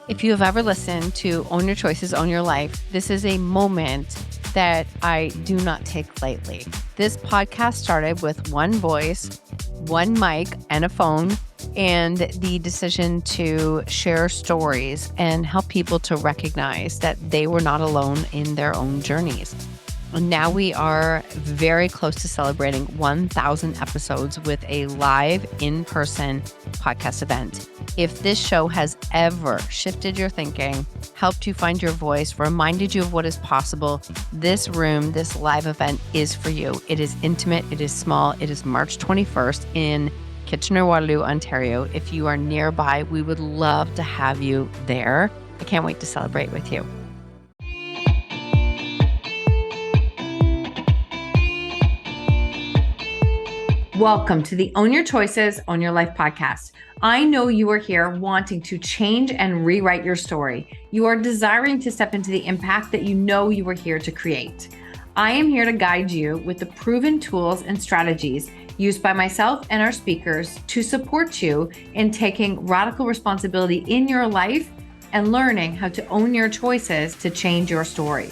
If you have ever listened to Own Your Choices, Own Your Life, this is a moment that I do not take lightly. This podcast started with one voice, one mic, and a phone, and the decision to share stories and help people to recognize that they were not alone in their own journeys. Now we are very close to celebrating 1,000 episodes with a live in-person podcast event. If this show has ever shifted your thinking, helped you find your voice, reminded you of what is possible, this room, this live event is for you. It is intimate. It is small. It is March 21st in Kitchener-Waterloo, Ontario. If you are nearby, we would love to have you there. I can't wait to celebrate with you. Welcome to the Own Your Choices, Own Your Life podcast. I know you are here wanting to change and rewrite your story. You are desiring to step into the impact that you know you are here to create. I am here to guide you with the proven tools and strategies used by myself and our speakers to support you in taking radical responsibility in your life and learning how to own your choices to change your story.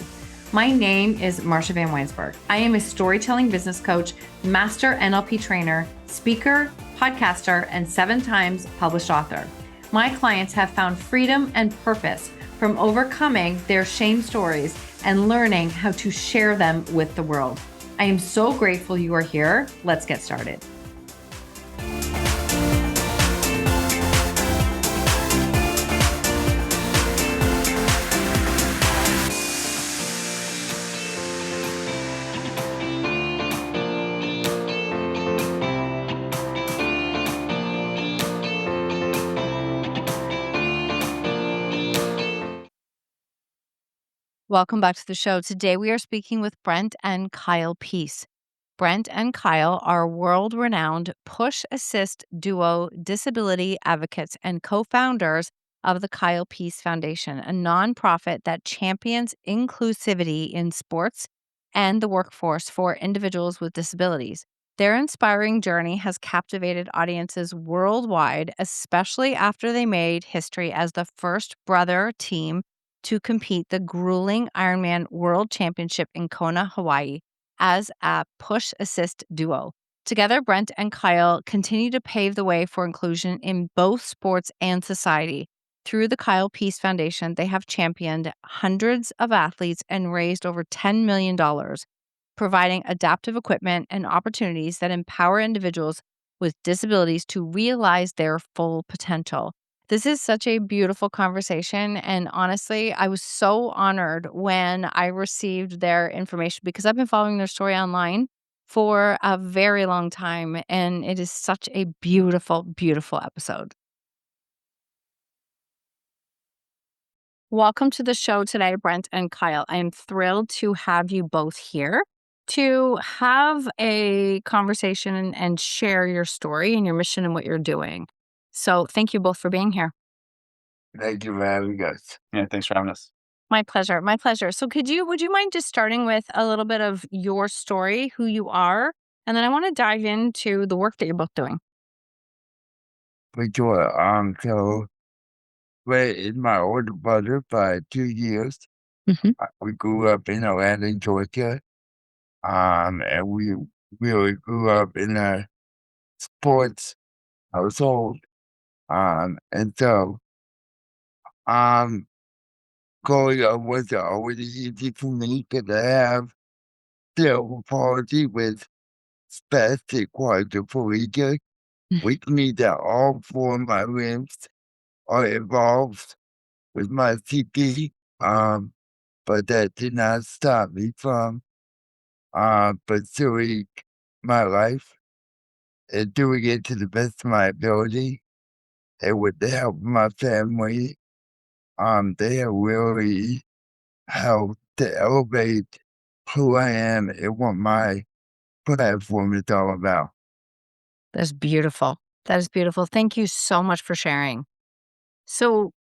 My name is Marsha Van Weinsberg. I am a storytelling business coach, master NLP trainer, speaker, podcaster, and 7 times published author. My clients have found freedom and purpose from overcoming their shame stories and learning how to share them with the world. I am so grateful you are here. Let's get started. Welcome back to the show. Today we are speaking with Brent and Kyle Pease. Brent and Kyle are world-renowned push-assist duo disability advocates and co-founders of the Kyle Pease Foundation, a nonprofit that champions inclusivity in sports and the workforce for individuals with disabilities. Their inspiring journey has captivated audiences worldwide, especially after they made history as the first brother team to compete the grueling IRONMAN World Championship in Kona, Hawaii, as a push-assist duo. Together, Brent and Kyle continue to pave the way for inclusion in both sports and society. Through the Kyle Pease Foundation, they have championed hundreds of athletes and raised over $10 million, providing adaptive equipment and opportunities that empower individuals with disabilities to realize their full potential. This is such a beautiful conversation. And honestly, I was so honored when I received their information because I've been following their story online for a very long time. And it is such a beautiful, beautiful episode. Welcome to the show today, Brent and Kyle. I am thrilled to have you both here to have a conversation and share your story and your mission and what you're doing. So thank you both for being here. Thank you for having us. Yeah, thanks for having us. My pleasure. My pleasure. So would you mind just starting with a little bit of your story, who you are, and then I want to dive into the work that you're both doing. For sure. So Ray is my older brother by 2 years. We grew up in Atlanta, Georgia. And we really grew up in a sports household. And so growing up wasn't always easy for me because I have cerebral palsy with spastic quadriplegia, which means that all 4 of my limbs are involved with my CP. But that did not stop me from pursuing my life and doing it to the best of my ability. And with the help of my family, they have really helped to elevate who I am and what my platform is all about. That's beautiful. That is beautiful. Thank you so much for sharing. So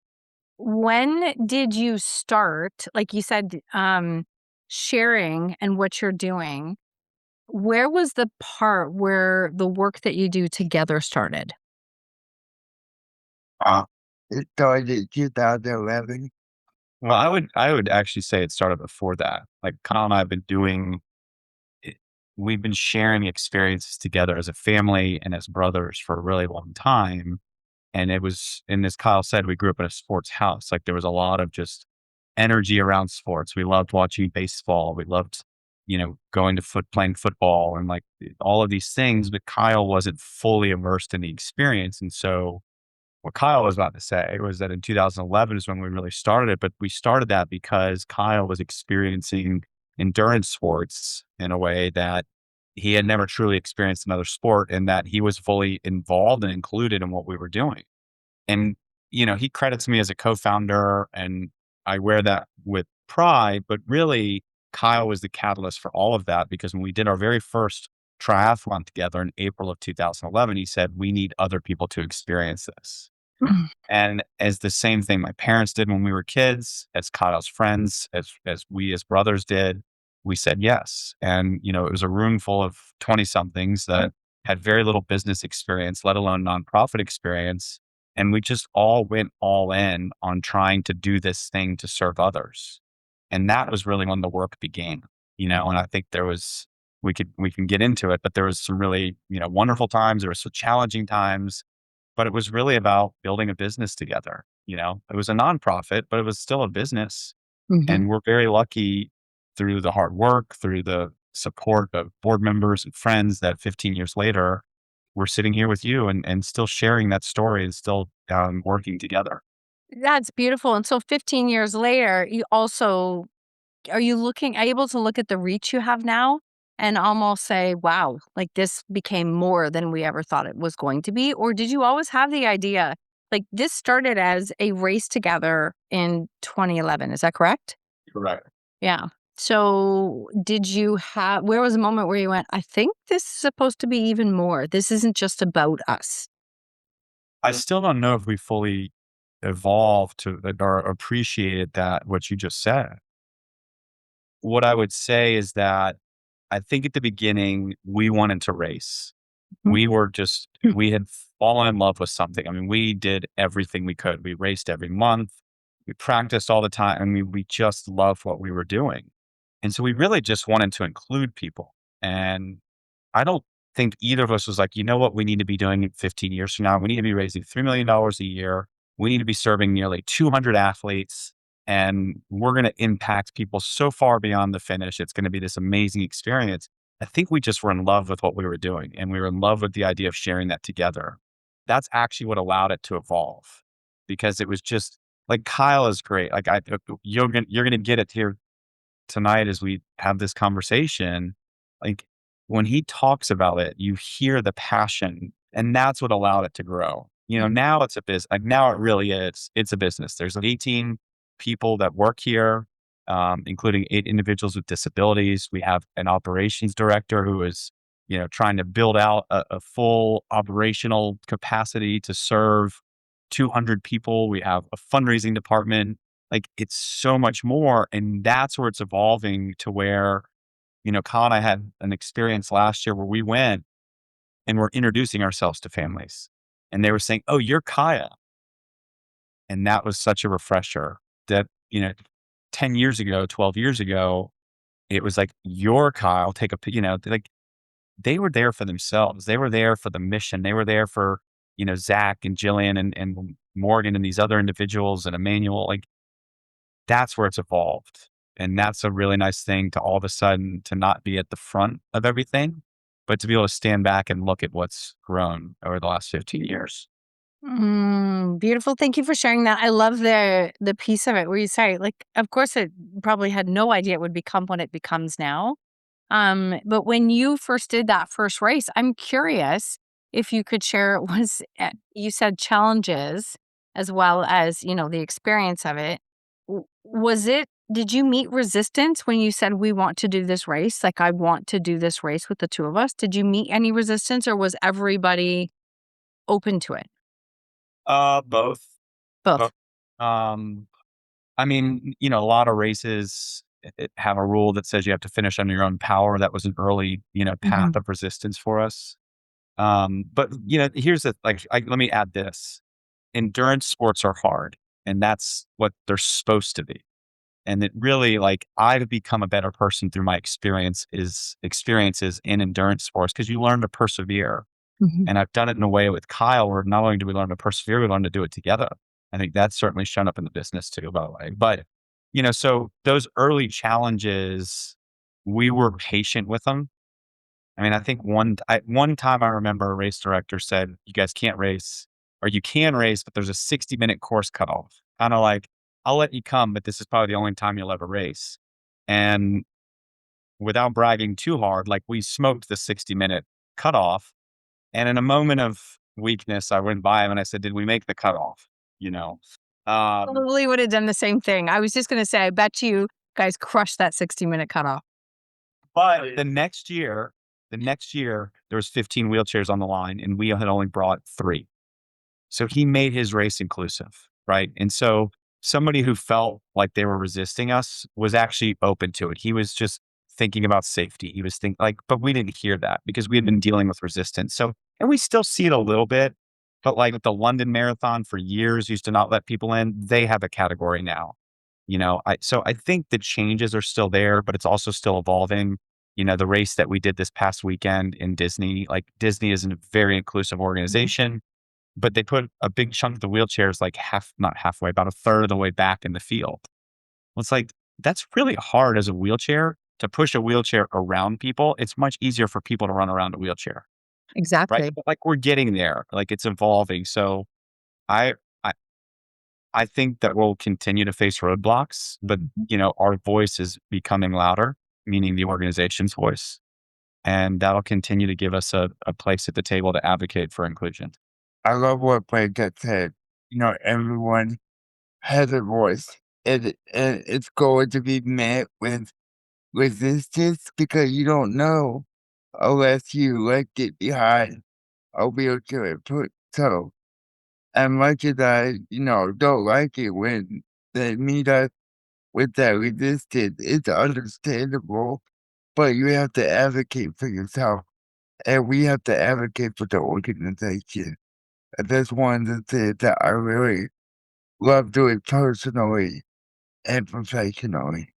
when did you start, like you said, sharing and what you're doing? Where was the part where the work that you do together started? It started in 2011. Well, I would actually say it started before that. Like Kyle and I have been doing it, we've been sharing experiences together as a family and as brothers for a really long time. And it was, and as Kyle said, we grew up in a sports house. Like there was a lot of just energy around sports. We loved watching baseball. We loved, going to playing football and like all of these things. But Kyle wasn't fully immersed in the experience. And so what Kyle was about to say was that in 2011 is when we really started it. But we started that because Kyle was experiencing endurance sports in a way that he had never truly experienced another sport, and that he was fully involved and included in what we were doing. And, he credits me as a co-founder, and I wear that with pride, but really Kyle was the catalyst for all of that, because when we did our very first triathlon together in April of 2011, he said, we need other people to experience this. And as the same thing my parents did when we were kids, as Kyle's friends, as we as brothers did, we said yes. And, it was a room full of 20 somethings that had very little business experience, let alone nonprofit experience. And we just all went all in on trying to do this thing to serve others. And that was really when the work began, and I think we can get into it, but there was some really, wonderful times. There were some challenging times, but it was really about building a business together. It was a nonprofit, but it was still a business. Mhm. And we're very lucky through the hard work, through the support of board members and friends, that 15 years later, we're sitting here with you and still sharing that story and still working together. That's beautiful, and so 15 years later, you also are you able to look at the reach you have now and almost say, "Wow, like, this became more than we ever thought it was going to be," or did you always have the idea like, this started as a race together in 2011, is that correct? Correct. Yeah. So, where was the moment where you went, "I think this is supposed to be even more. This isn't just about us." I still don't know if we fully evolved to or appreciated that, what you just said. What I would say is that I think at the beginning, we wanted to race. Mhm. We had fallen in love with something. I mean, we did everything we could. We raced every month. We practiced all the time. I mean, we just loved what we were doing. And so we really just wanted to include people. And I don't think either of us was like, you know what we need to be doing in 15 years from now? We need to be raising $3 million a year. We need to be serving nearly 200 athletes. And we're going to impact people so far beyond the finish. It's going to be this amazing experience. I think we just were in love with what we were doing, and we were in love with the idea of sharing that together. That's actually what allowed it to evolve, because it was just like Kyle is great. Like you're gonna get it here tonight as we have this conversation. Like when he talks about it, you hear the passion, and that's what allowed it to grow. Now it's a business. Like now it really is. It's a business. There's 18 people that work here, including 8 individuals with disabilities. We have an operations director who is, trying to build out a full operational capacity to serve 200 people. We have a fundraising department. Like it's so much more. And that's where it's evolving to where, Kyle and I had an experience last year where we went and we're introducing ourselves to families, and they were saying, "Oh, you're Kyle." And that was such a refresher that, 10 years ago, 12 years ago, it was like, "You're Kyle, take a like they were there for themselves. They were there for the mission. They were there for, Zach and Jillian and Morgan and these other individuals and Emmanuel. Like that's where it's evolved. And that's a really nice thing, to all of a sudden to not be at the front of everything, but to be able to stand back and look at what's grown over the last 15 years. Beautiful. Thank you for sharing that. I love the piece of it where you say, like, of course, it probably had no idea it would become what it becomes now. But when you first did that first race, I'm curious if you could share you said challenges as well as, the experience of it. Did you meet resistance when you said we want to do this race? Like, I want to do this race with the two of us. Did you meet any resistance, or was everybody open to it? Both. Both. Both. Um, I mean, a lot of races have a rule that says you have to finish under your own power. That was an early, Mhm. path of resistance for us. But here's let me add this. endurance sports are hard, and that's what they're supposed to be. And it really, like, I've become a better person through my experiences in endurance sports because you learn to persevere. Mhm. And I've done it in a way with Kyle where not only do we learn to persevere, we learn to do it together. I think that's certainly shown up in the business too, by the way. But, so those early challenges, we were patient with them. I mean, I think one time I remember a race director said, "You guys can't race, or you can race, but there's a 60-minute course cutoff." Kind of like, "I'll let you come, but this is probably the only time you'll ever race." And without bragging too hard, like we smoked the 60-minute cutoff. And in a moment of weakness, I went by him and I said, "Did we make the cutoff?" You know, um, Probably would have done the same thing. I was just gonna say, I bet you guys crushed that 60-minute cutoff. but the next year, there was 15 wheelchairs on the line, and we had only brought 3. So he made his race inclusive, right? And so somebody who felt like they were resisting us was actually open to it. He was just thinking about safety. He was thinking like, but we didn't hear that because we had been dealing with resistance. So, and we still see it a little bit, but like the London Marathon for years used to not let people in. They have a category now. So I think the changes are still there, but it's also still evolving. The race that we did this past weekend in Disney, like Disney is a very inclusive organization, but they put a big chunk of the wheelchairs like not halfway, about a third of the way back in the field. Well, it's like, that's really hard as a wheelchair to push a wheelchair around people. It's much easier for people to run around a wheelchair, right? Exactly. But like we're getting there, like it's evolving. So I, I, I think that we'll continue to face roadblocks, but our voice is becoming louder, meaning the organization's voice. And that'll continue to give us a place at the table to advocate for inclusion. I love what Blake had said. Everyone has a voice, and it's going to be met with resistance because you don't know unless you get behind a wheelchair and put so. And much as I, don't like it when they meet us with that resistance, it's understandable, but you have to advocate for yourself, and we have to advocate for the organization. And that's one of the things that I really love doing personally and professionally.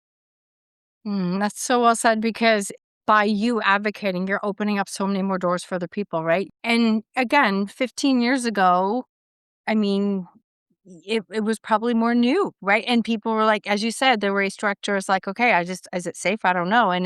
That's so well said because by you advocating, you're opening up so many more doors for other people, right? And again, 15 years ago, I mean, it was probably more new, right? And people were like, as you said, the race director is like, okay, is it safe? I don't know. And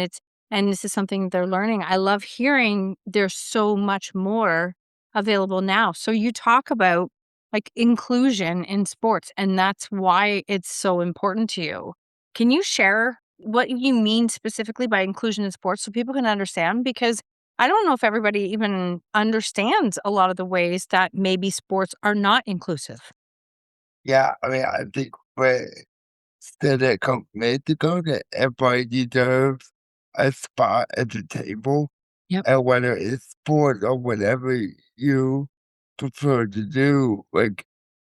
this is something they're learning. I love hearing there's so much more available now. So you talk about like inclusion in sports, and that's why it's so important to you. Can you share what you mean specifically by inclusion in sports so people can understand? Because I don't know if everybody even understands a lot of the ways that maybe sports are not inclusive. Yeah, I mean, I think we said it a minutes ago that everybody deserves a spot at the table, Yep. and whether it's sport or whatever you prefer to do,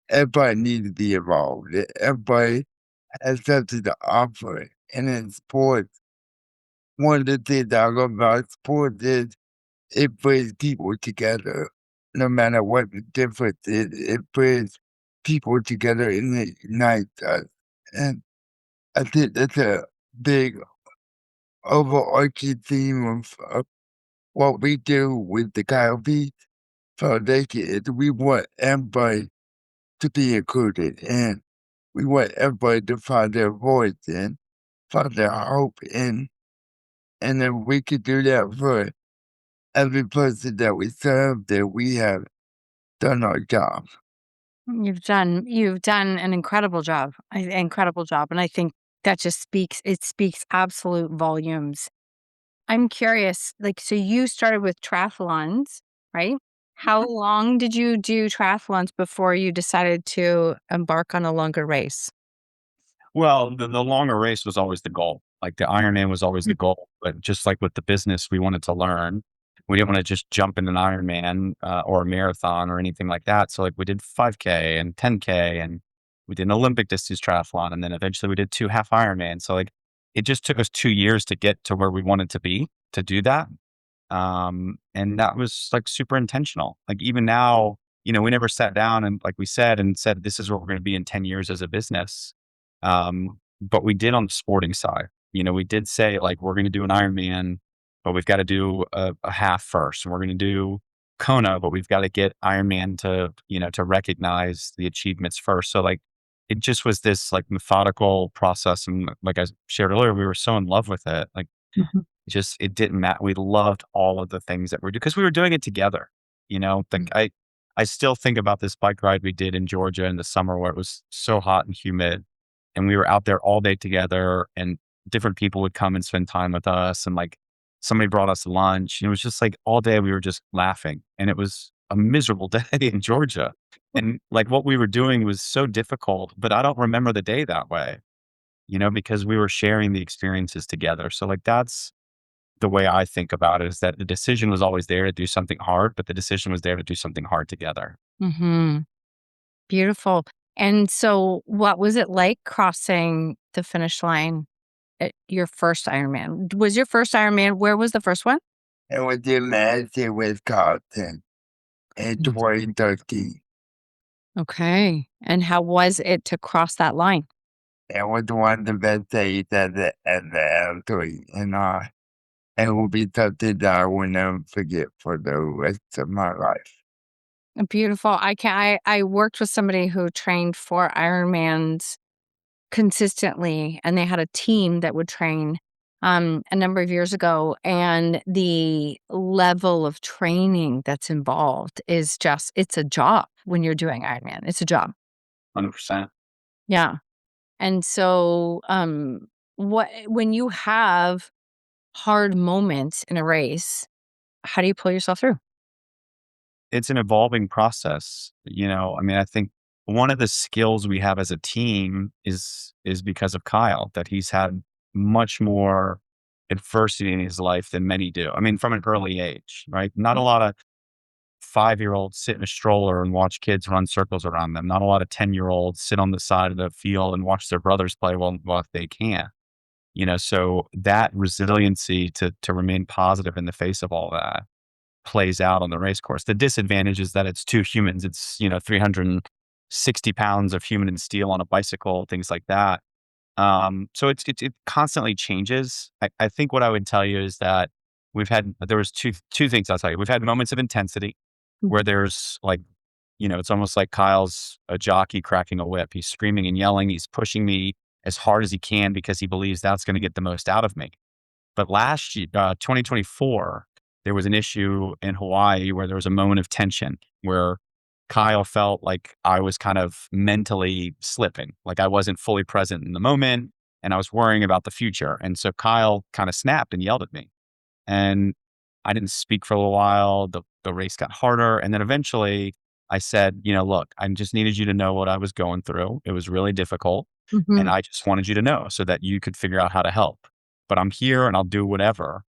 everybody needs to be involved. Everybody has something to offer. And in sports, one of the things I love about sports is it brings people together. No matter what the difference is, it brings people together and it unites us. And I think that's a big overarching theme of what we do with the Kyle Pease Foundation is we want everybody to be included, and we want everybody to find their voice and find their hope and then we could do that for every person that we serve, that we have done our job. You've done an incredible job, and I think that just speaks absolute volumes. I'm curious, like, so you started with triathlons, right? How long did you do triathlons before you decided to embark on a longer race? Well, the longer race was always the goal. Like the Ironman was always the goal. But just like with the business, we wanted to learn. We didn't want to just jump in an Ironman or a marathon or anything like that. So like we did 5K and 10K, and we did an Olympic distance triathlon, and then eventually we did 2 half Ironman. So like it just took us 2 years to get to where we wanted to be to do that. And that was like super intentional. Like even now, we never sat down and like we said and said, this is what we're going to be in 10 years as a business. But we did on the sporting side. We did say like, we're going to do an Ironman, but we've got to do a half first. And we're going to do Kona, but we've got to get Ironman to recognize the achievements first. So like, it just was this like methodical process. And like I shared earlier, we were so in love with it. Like Mhm. just, it didn't matter. We loved all of the things that we're doing because we were doing it together. Like I still think about this bike ride we did in Georgia in the summer where it was so hot and humid and we were out there all day together and different people would come and spend time with us. And like somebody brought us lunch and it was just like all day we were just laughing and it was a miserable day in Georgia. And like what we were doing was so difficult, but I don't remember the day that way, because we were sharing the experiences together. So like that's the way I think about it is that the decision was always there to do something hard, but the decision was there to do something hard together. Mhm. Beautiful. And so what was it like crossing the finish line at your first Ironman? Was your first Ironman where was the first one? And we did Massey, Wisconsin in Mm. 2013. Okay. And how was it to cross that line? It was one of the best days at the L3. It will be something that I will never forget for the rest of my life. Beautiful. I worked with somebody who trained for Ironmans consistently, and they had a team that would train, a number of years ago, and the level of training that's involved is just it's a job when you're doing Ironman. It's a job. 100%. Yeah. And so, what when you have hard moments in a race, how do you pull yourself through? It's an evolving process. I mean, I think one of the skills we have as a team is because of Kyle, that he's had much more adversity in his life than many do. I mean, from an early age, right? Not a lot of 5-year-olds sit in a stroller and watch kids run circles around them. Not a lot of 10-year-olds sit on the side of the field and watch their brothers play while they can. So that resiliency to remain positive in the face of all that plays out on the race course. The disadvantage is that it's two humans. It's, 360 pounds of human and steel on a bicycle, things like that. So it constantly changes. I think what I would tell you is that there was two things I'll tell you. We've had moments of intensity where there's like, it's almost like Kyle's a jockey cracking a whip. He's screaming and yelling. He's pushing me as hard as he can because he believes that's going to get the most out of me. But last year, 2024, there was an issue in Hawaii where there was a moment of tension where Kyle felt like I was kind of mentally slipping, like I wasn't fully present in the moment and I was worrying about the future. And so Kyle kind of snapped and yelled at me. And I didn't speak for a little while. The race got harder. And then eventually I said, look, I just needed you to know what I was going through. It was really difficult. And Mhm. I just wanted you to know so that you could figure out how to help. But I'm here and I'll do whatever.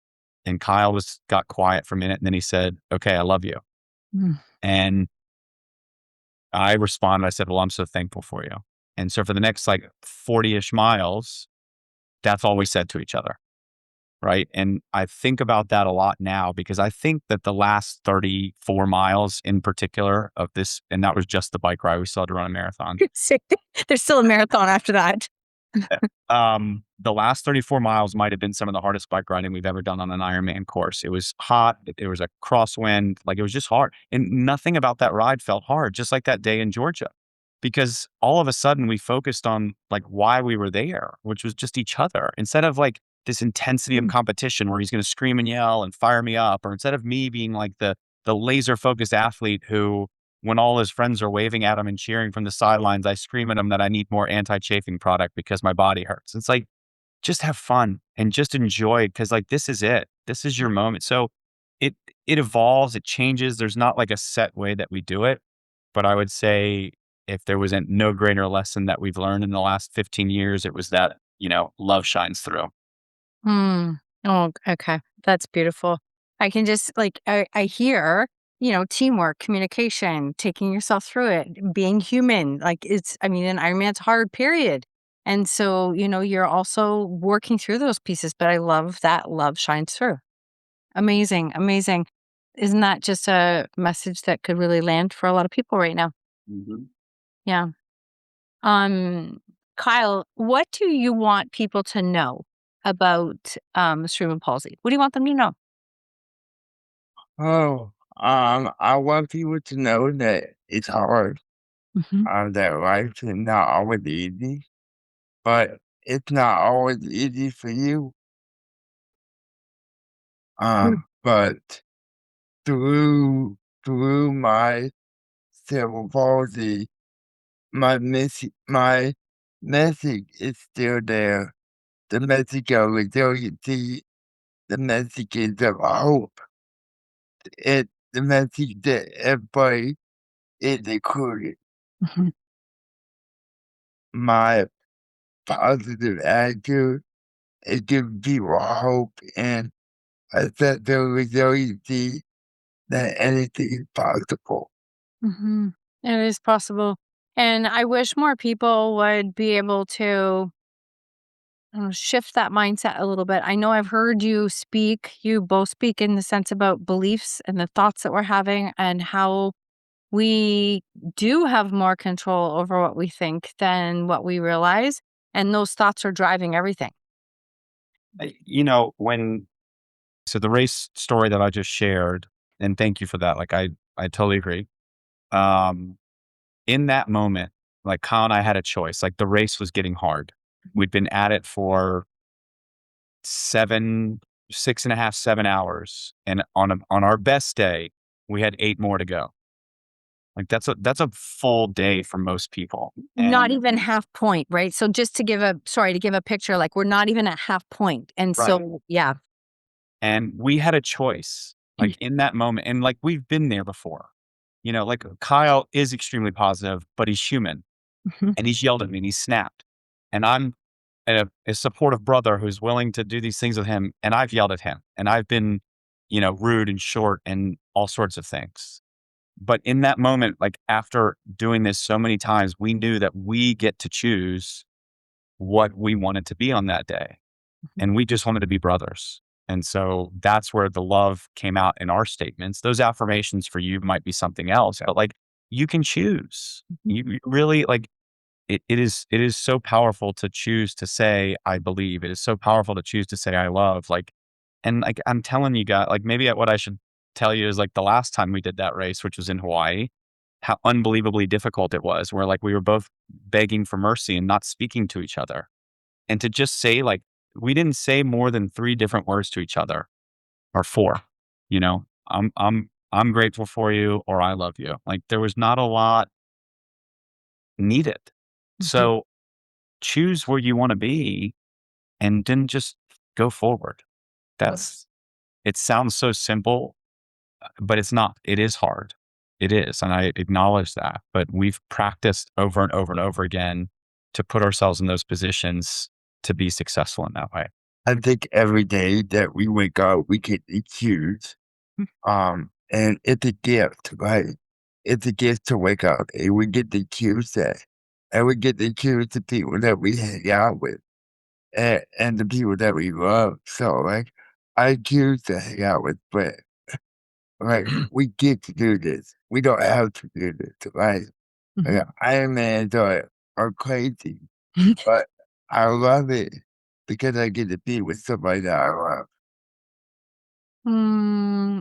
And Kyle got quiet for a minute and then he said, okay, I love you. Mm. And I responded, I said, well, I'm so thankful for you. And so for the next like 40-ish miles, that's all we said to each other. Right. And I think about that a lot now because I think that the last 34 miles in particular of this, and that was just the bike ride, we still had to run a marathon. There's still a marathon after that. The last 34 miles might have been some of the hardest bike riding we've ever done on an Ironman course. It was hot. It was a crosswind. Like it was just hard. And nothing about that ride felt hard, just like that day in Georgia, because all of a sudden we focused on like why we were there, which was just each other instead of like this intensity of Mm. competition where he's going to scream and yell and fire me up, or instead of me being like the laser focused athlete who, when all his friends are waving at him and cheering from the sidelines, I scream at him that I need more anti-chafing product because my body hurts. It's like, just have fun and just enjoy it. Cause like, this is it. This is your moment. So it, it evolves, it changes. There's not like a set way that we do it, but I would say if there was no greater lesson that we've learned in the last 15 years, it was that, love shines through. Mm. Oh, okay. That's beautiful. I can just I hear, teamwork, communication, taking yourself through it, being human. Like I mean, an Ironman's hard, period. And so, you're also working through those pieces, but I love that love shines through. Amazing, amazing. Isn't that just a message that could really land for a lot of people right now? Mm-hmm. Yeah. Kyle, what do you want people to know about cerebral palsy? What do you want them to know? Oh, I want people to know that it's hard. Mhm. That life is not always easy, but it's not always easy for you. Mm. But through my cerebral palsy, my message is still there. The message of resiliency, the messages of hope, the message that everybody is included. Mhm. My positive attitude, it gives people hope and a sense of resiliency that anything is possible. Mhm. It is possible. And I wish more people would be able to shift that mindset a little bit. I know I've heard you both speak in the sense about beliefs and the thoughts that we're having and how we do have more control over what we think than what we realize. And those thoughts are driving everything. So the race story that I just shared, and thank you for that. Like I totally agree. Um, in that moment, like Kyle and I had a choice. Like the race was getting hard. We'd been at it for 6.5, 7 hours. And on our best day, we had 8 more to go. Like that's a full day for most people. Not And even half point, right? So just to give a picture, like we're not even at half point. And right. so, yeah. And we had a choice, like in that moment. And like we've been there before. Like Kyle is extremely positive, but he's human. Mhm. And he's yelled at me and he's snapped. And I'm a supportive brother who's willing to do these things with him. And I've yelled at him and I've been, rude and short and all sorts of things. But in that moment, like after doing this so many times, we knew that we get to choose what we wanted to be on that day. And we just wanted to be brothers. And so that's where the love came out in our statements. Those affirmations for you might be something else, but like you can choose. You really like it is so powerful to choose to say, I believe. It is so powerful to choose to say, I love. Like, and like, I'm telling you guys, like, maybe what I should tell you is like the last time we did that race, which was in Hawaii, how unbelievably difficult it was, where like we were both begging for mercy and not speaking to each other. And to just say, like, we didn't say more than 3 different words to each other or 4, I'm grateful for you or I love you. Like, there was not a lot needed. Mhm. So choose where you want to be and then just go forward. That's it sounds so simple, but it's not. It is hard. It is. And I acknowledge that. But we've practiced over and over and over again to put ourselves in those positions to be successful in that way. I think every day that we wake up, we get accused. And it's a gift, right? It's a gift to wake up and we get the cues that, and we get the cues the people that we hang out with and the people that we love. So, like, I choose to hang out with Brent. Like, we get to do this. We don't have to do this, right? Like, Mhm. Ironmans are crazy, but I love it because I get to be with somebody that I love.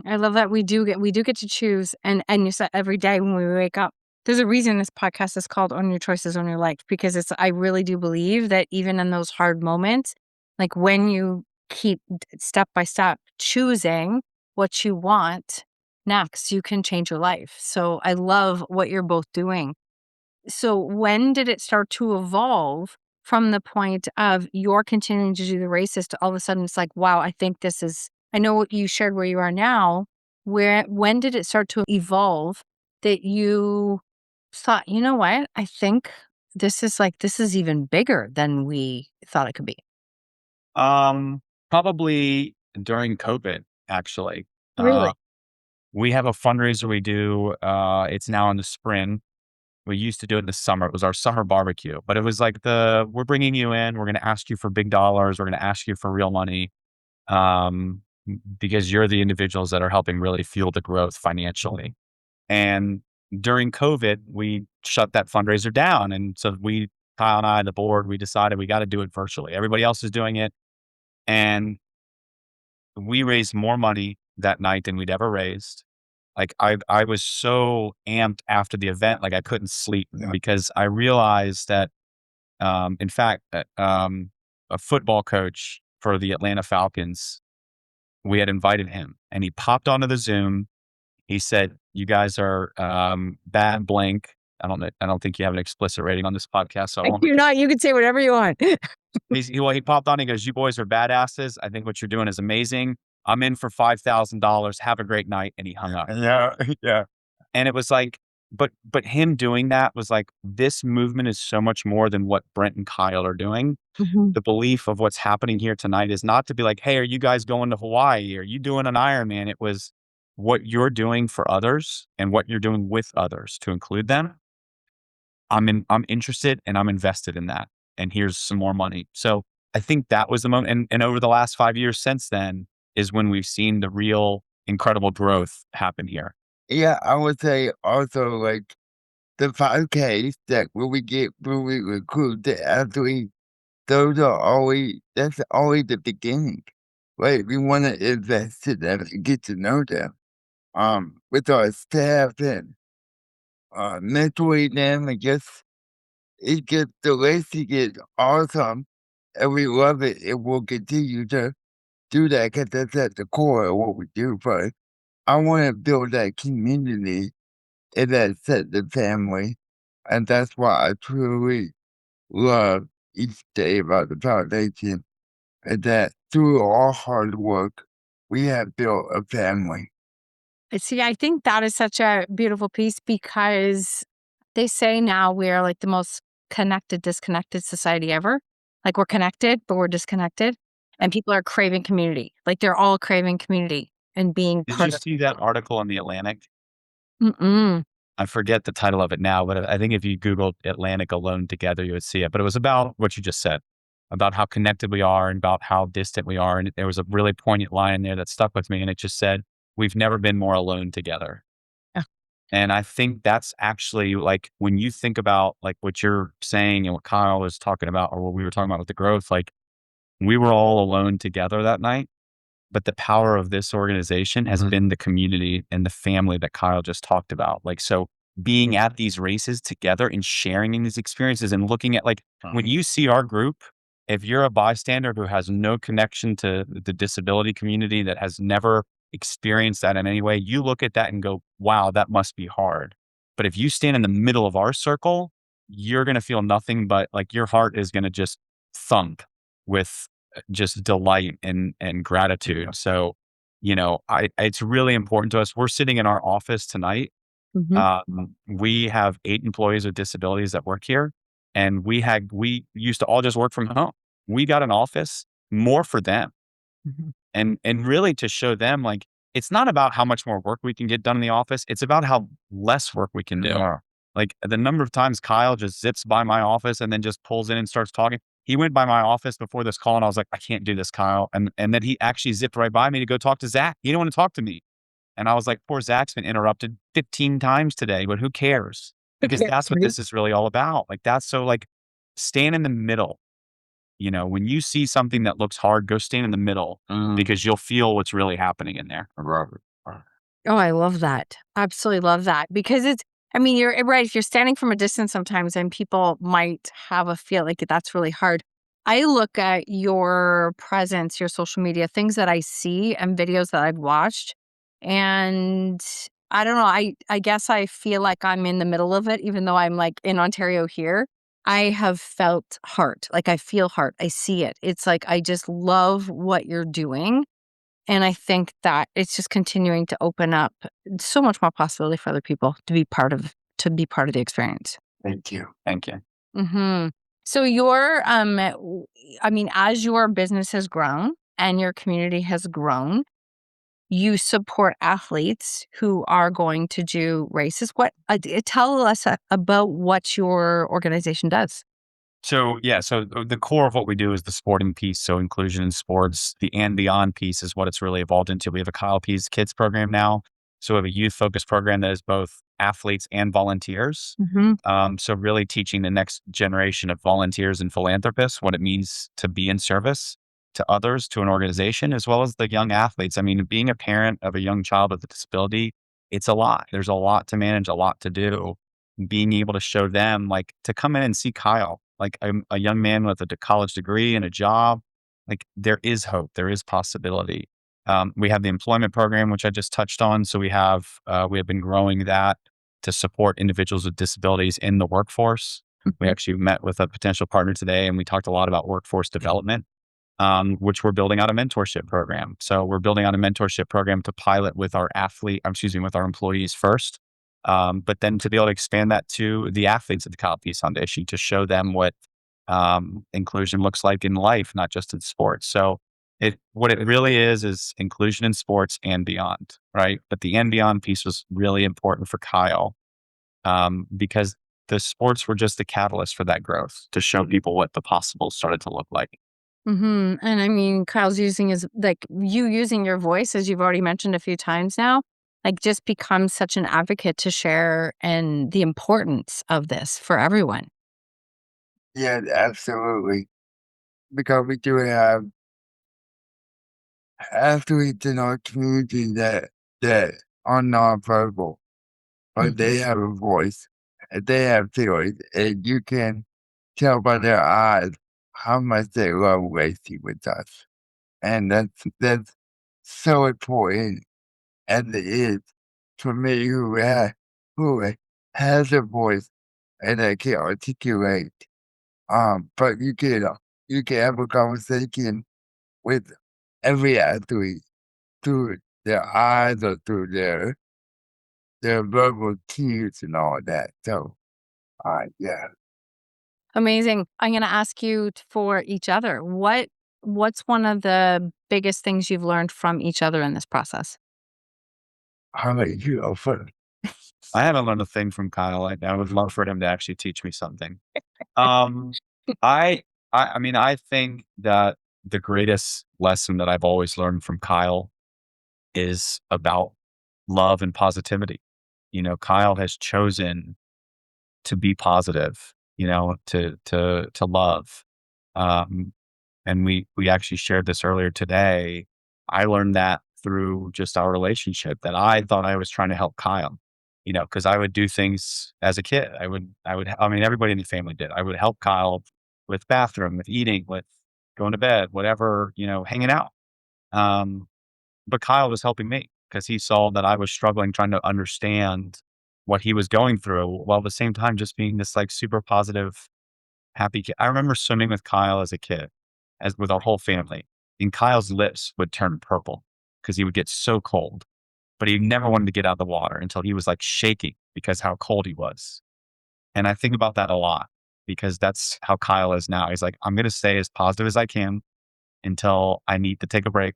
I love that we do get to choose, and you said every day when we wake up. There's a reason this podcast is called "Own Your Choices, Own Your Life" because I really do believe that even in those hard moments, like when you keep step by step choosing what you want next, you can change your life. So I love what you're both doing. So when did it start to evolve from the point of you're continuing to do the races to all of a sudden it's like, wow, I think this is, I know what you shared where you are now. When did it start to evolve that you thought, you know what? I think this is even bigger than we thought it could be. Um, Probably during COVID, actually. Uh, Really? we have a fundraiser we do. It's now in the spring. We used to do it in the summer. It was our summer barbecue, but it was like we're bringing you in. We're going to ask you for big dollars. We're going to ask you for real money. because you're the individuals that are helping really fuel the growth financially. And during COVID, we shut that fundraiser down. And so Kyle and I, the board, we decided we got to do it virtually. Everybody else is doing it. And we raised more money that night than we'd ever raised. Like I was so amped after the event, like I couldn't sleep because I realized that, in fact, that, a football coach for the Atlanta Falcons, we had invited him and he popped onto the Zoom. He said, "You guys are, bad blank." I don't think you have an explicit rating on this podcast, so I I won't. do not. You can say whatever you want. He popped on, he goes, "You boys are badasses. I think what you're doing is amazing. I'm in for $5,000. Have a great night." And he hung up. Yeah, yeah. And it was like, but him doing that was like, this movement is so much more than what Brent and Kyle are doing. Mhm. The belief of what's happening here tonight is not to be like, "Hey, are you guys going to Hawaii? Are you doing an Ironman?" It was what you're doing for others and what you're doing with others to include them. I'm interested and I'm invested in that. And here's some more money. So I think that was the moment. And over the last 5 years since then is when we've seen the real incredible growth happen here. Yeah, I would say also like the 5Ks that when we recruit the athletes, that's always the beginning. Right? We want to invest in them and get to know them. With our staff and mentoring them, I guess the racing is awesome and we love it and we'll continue to do that because that's at the core of what we do. But I want to build that community and that set the family. And that's why I truly love each day about the foundation and that through our hard work, we have built a family. See, I think that is such a beautiful piece because they say now we're like the most connected, disconnected society ever. Like we're connected, but we're disconnected. And people are craving community. Like they're all craving community and being Did you part of. see that article in the Atlantic? Mm-mm. I forget the title of it now, but I think if you Googled Atlantic alone together, you would see it. But it was about what you just said, about how connected we are and about how distant we are. And there was a really poignant line in there that stuck with me. And it just said, "We've never been more alone together." Yeah. And I think that's actually like when you think about like what you're saying and what Kyle was talking about, or what we were talking about with the growth, like we were all alone together that night. But the power of this organization has been the community and the family that Kyle just talked about. Like, so being at these races together and sharing in these experiences and looking at like when you see our group, if you're a bystander who has no connection to the disability community, that has never experienced that in any way, you look at that and go, "Wow, that must be hard." But if you stand in the middle of our circle, you're going to feel nothing but like your heart is going to just thump with just delight and gratitude. So, it's really important to us. We're sitting in our office tonight. Mhm. We have 8 employees with disabilities that work here, and we used to all just work from home. We got an office more for them, Mhm. and really to show them like it's not about how much more work we can get done in the office. It's about how less work we can do. Yeah. Like the number of times Kyle just zips by my office and then just pulls in and starts talking. He went by my office before this call and I was like, "I can't do this, Kyle." And then he actually zipped right by me to go talk to Zach. He didn't want to talk to me. And I was like, "Poor Zach's been interrupted 15 times today, but who cares?" Because Okay. that's what this is really all about. Like that's so like stand in the middle. When you see something that looks hard, go stand in the middle because you'll feel what's really happening in there. Robert. Oh, I love that. Absolutely love that because I mean, you're right. If you're standing from a distance sometimes and people might have a feel like that's really hard. I look at your presence, your social media, things that I see and videos that I've watched. And I don't know. I guess I feel like I'm in the middle of it, even though I'm like in Ontario here. I have felt heart. Like I feel heart. I see it. It's like I just love what you're doing. And I think that it's just continuing to open up so much more possibility for other people to be part of the experience. Thank you. Thank you. Hmm. So I mean, as your business has grown and your community has grown, you support athletes who are going to do races. Tell us about what your organization does. So yeah, so the core of what we do is the sporting piece. So inclusion in sports, the and beyond piece is what it's really evolved into. We have a Kyle Pease Kids program now. So we have a youth focused program that is both athletes and volunteers. Hmm. So really teaching the next generation of volunteers and philanthropists what it means to be in service to others, to an organization, as well as the young athletes. I mean, being a parent of a young child with a disability, it's a lot. There's a lot to manage, a lot to do. Being able to show them, like, to come in and see Kyle, like a young man with a college degree and a job, like there is hope, there is possibility. We have the employment program, which I just touched on. So we have been growing that to support individuals with disabilities in the workforce. We Hmm. actually met with a potential partner today, and we talked a lot about workforce development, which we're building out a mentorship program. So we're building out a mentorship program to pilot with with our employees first, but then to be able to expand that to the athletes at the Kyle Pease Foundation to show them what inclusion looks like in life, not just in sports. So what it really is inclusion in sports and beyond, right? But the and beyond piece was really important for Kyle, because the sports were just the catalyst for that growth to show people what the possible started to look like. Hmm. And I mean, Kyle's using his, like, you using your voice, as you've already mentioned a few times now, like, just becomes such an advocate to share and the importance of this for everyone. Yeah, absolutely. Because we do have athletes in our community that are nonverbal, but Mhm. they have a voice, and they have feelings, and you can tell by their eyes how much they love racing with us. And that's so important as it is for me who has a voice and I can articulate. But you can have a conversation with every athlete through their eyes or through their verbal cues and all that. So, yeah. Amazing. I'm going to ask you for each other. What's one of the biggest things you've learned from each other in this process? How about you, Alfred? I haven't learned a thing from Kyle. I would love for him to actually teach me something. Um, I, I mean, I think that the greatest lesson that I've always learned from Kyle is about love and positivity. You know, Kyle has chosen to be positive, to love. Um, and we actually shared this earlier today. I learned that through just our relationship, that I thought I was trying to help Kyle, because I would do things as a kid. I mean, everybody in the family did. I would help Kyle with bathroom, with eating, with going to bed, whatever, hanging out. Um, but Kyle was helping me because he saw that I was struggling trying to understand what he was going through, while at the same time just being this like super positive, happy kid. I remember swimming with Kyle as a kid, as with our whole family, and Kyle's lips would turn purple because he would get so cold, but he never wanted to get out of the water until he was like shaking because how cold he was. And I think about that a lot because that's how Kyle is now. He's like, I'm going to stay as positive as I can until I need to take a break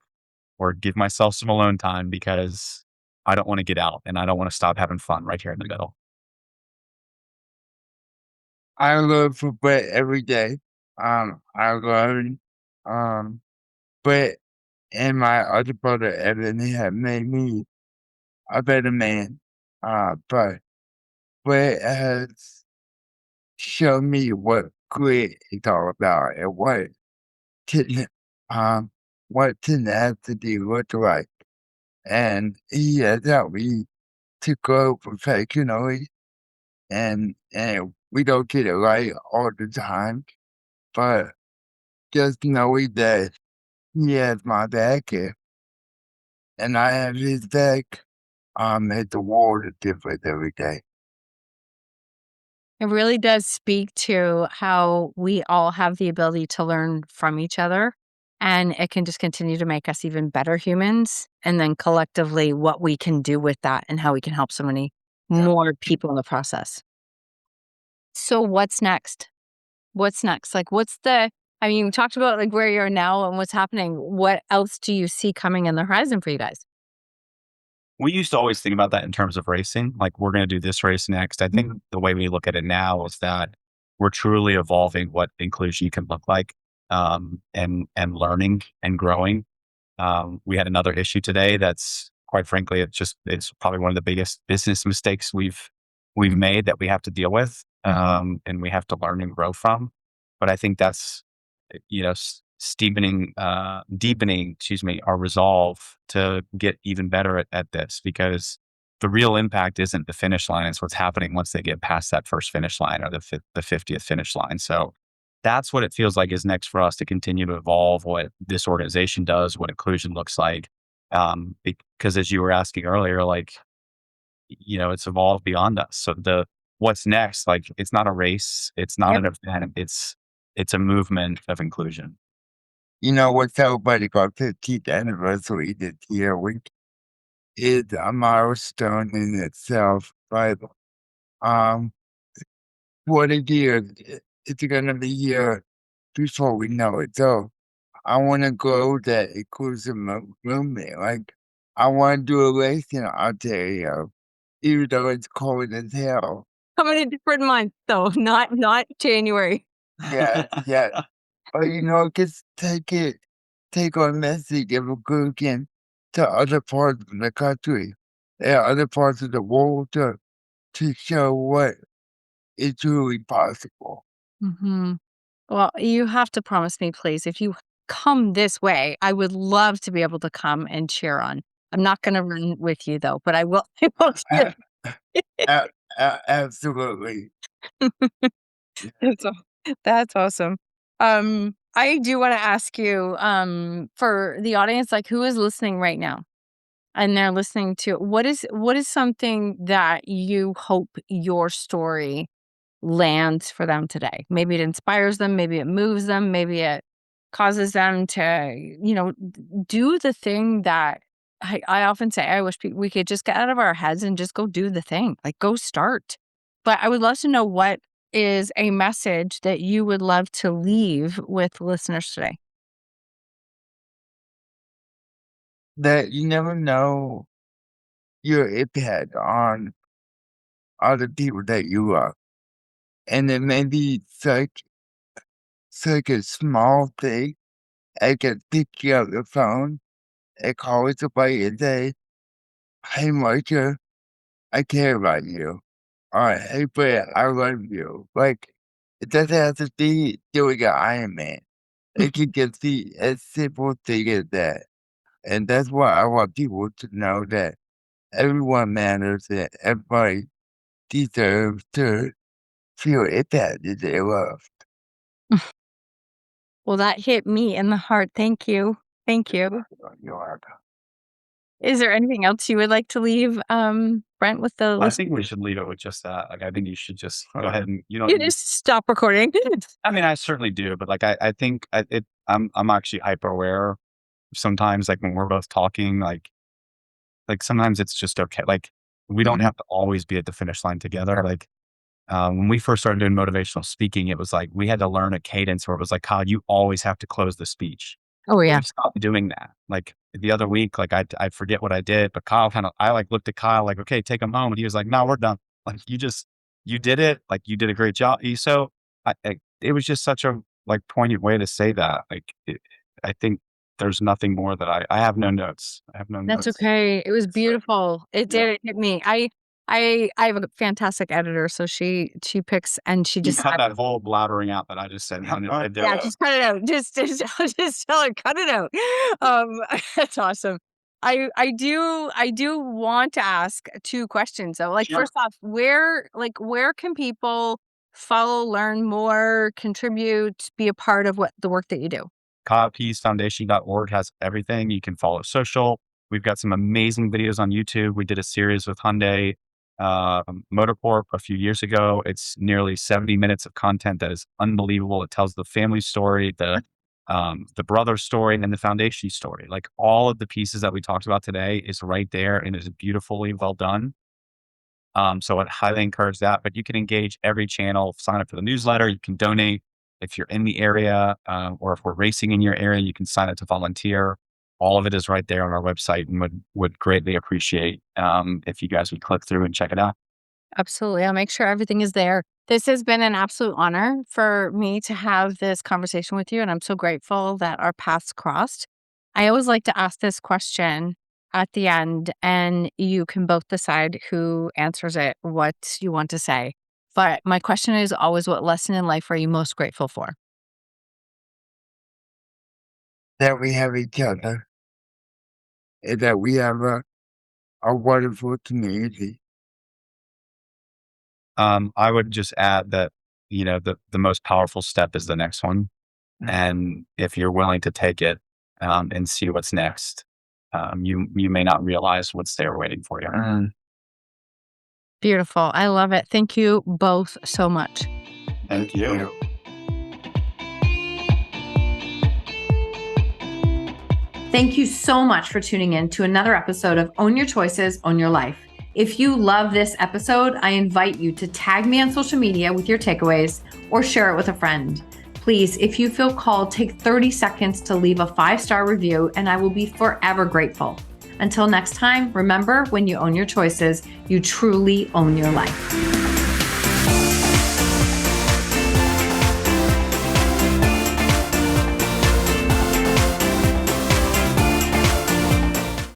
or give myself some alone time because I don't want to get out and I don't want to stop having fun right here in the middle. I learn from Brett every day. I learn, um, Brett and my other brother Evan have made me a better man. But Brett has shown me what grit is all about and ten, um, what tenacity looks like. And he has helped me to grow professionally, and we don't get it right all the time, but just knowing that he has my back and I have his back, makes the world a difference every day. It really does speak to how we all have the ability to learn from each other, and it can just continue to make us even better humans. And then collectively, what we can do with that and how we can help so many Yeah. more people in the process. So, what's next? What's next? Like, I mean, we talked about like where you're now and what's happening. What else do you see coming in the horizon for you guys? We used to always think about that in terms of racing, like we're going to do this race next. I think the way we look at it now is that we're truly evolving what inclusion can look like, and learning and growing. We had another issue today that's, quite frankly, it's probably one of the biggest business mistakes we've made that we have to deal with, and we have to learn and grow from. But I think that's, deepening, excuse me, our resolve to get even better at this, because the real impact isn't the finish line; it's what's happening once they get past that first finish line, or the 50th finish line. So that's what it feels like is next for us, to continue to evolve what this organization does, what inclusion looks like. Because as you were asking earlier, like, it's evolved beyond us. So what's next, like, it's not a race, it's not Yep. an event, it's a movement of inclusion. We're celebrating our 15th anniversary this year, which is a milestone in itself. But um, 40 years, it's going to be here before we know it. So I want to grow that inclusive movement. Like, I want to do a race in Ontario, even though it's cold as hell. Coming in a different month, though, not January. Yeah, yeah. But just take our message of inclusion to other parts of the country and other parts of the world to show what is truly possible. Hmm. Well, you have to promise me, please, if you come this way, I would love to be able to come and cheer on. I'm not going to run with you, though, but I will. I will cheer. Absolutely. That's that's awesome. I do want to ask you, for the audience, like, who is listening right now, and they're listening to what is something that you hope your story lands for them today? Maybe it inspires them, maybe it moves them, maybe it causes them to, do the thing that I often say, I wish we could just get out of our heads and just go do the thing, like, go start. But I would love to know, what is a message that you would love to leave with listeners today? That you never know your impact on other people that you love. And it may be such a small thing. I can pick you up the phone and call somebody and say, "Hey, Marsha, I care about you." Or, "Hey, Brent, I love you." Like, it doesn't have to be doing an Ironman. It can just be as simple thing as that. And that's why I want people to know that everyone matters and everybody deserves to feel impacted and loved. Well, that hit me in the heart. Thank you. Thank you. You're welcome. Is there anything else you would like to leave, Brent, with the I list? think we should leave it with just that. Like, I think you should just go ahead and, You just stop recording. I mean, I certainly do, but like, I think I'm actually hyper aware sometimes, like when we're both talking, like sometimes it's just okay. Like, we don't have to always be at the finish line together. Like, when we first started doing motivational speaking, it was like we had to learn a cadence where it was like, Kyle, you always have to close the speech. Oh, But yeah. we stopped doing that. Like the other week, like I forget what I did, but I like looked at Kyle like, okay, take him home. And he was like, no, we're done. Like, you did it. Like, you did a great job. It was just such a, like, poignant way to say that. I think there's nothing more that I have no notes. I have no That's notes. okay. It was It's like, beautiful. It yeah. did, it hit me. I have a fantastic editor, so she picks and she You just cut that whole blabbering out that I just said. yeah, just cut it out. Just tell her, cut it out. That's awesome. I do want to ask two questions though. Like, Sure. first off, where can people follow, learn more, contribute, be a part of what the work that you do? KylePeaseFoundation.org has everything. You can follow social. We've got some amazing videos on YouTube. We did a series with Hyundai Motorcorp a few years ago. It's nearly 70 minutes of content that is unbelievable. It tells the family story, the brother story, and the foundation story. Like, all of the pieces that we talked about today is right there and is beautifully well done. So I'd highly encourage that. But you can engage every channel, sign up for the newsletter. You can donate if you're in the area, or if we're racing in your area, you can sign up to volunteer. All of it is right there on our website, and would greatly appreciate if you guys would click through and check it out. Absolutely. I'll make sure everything is there. This has been an absolute honor for me to have this conversation with you, and I'm so grateful that our paths crossed. I always like to ask this question at the end, and you can both decide who answers it, what you want to say. But my question is always, what lesson in life are you most grateful for? That we have each other and that we have a wonderful community. I would just add that, the most powerful step is the next one. And if you're willing to take it, and see what's next, you may not realize what's there waiting for you. Beautiful. I love it. Thank you both so much. Thank you. Thank you so much for tuning in to another episode of Own Your Choices, Own Your Life. If you love this episode, I invite you to tag me on social media with your takeaways or share it with a friend. Please, if you feel called, take 30 seconds to leave a 5-star review, and I will be forever grateful. Until next time, remember, when you own your choices, you truly own your life.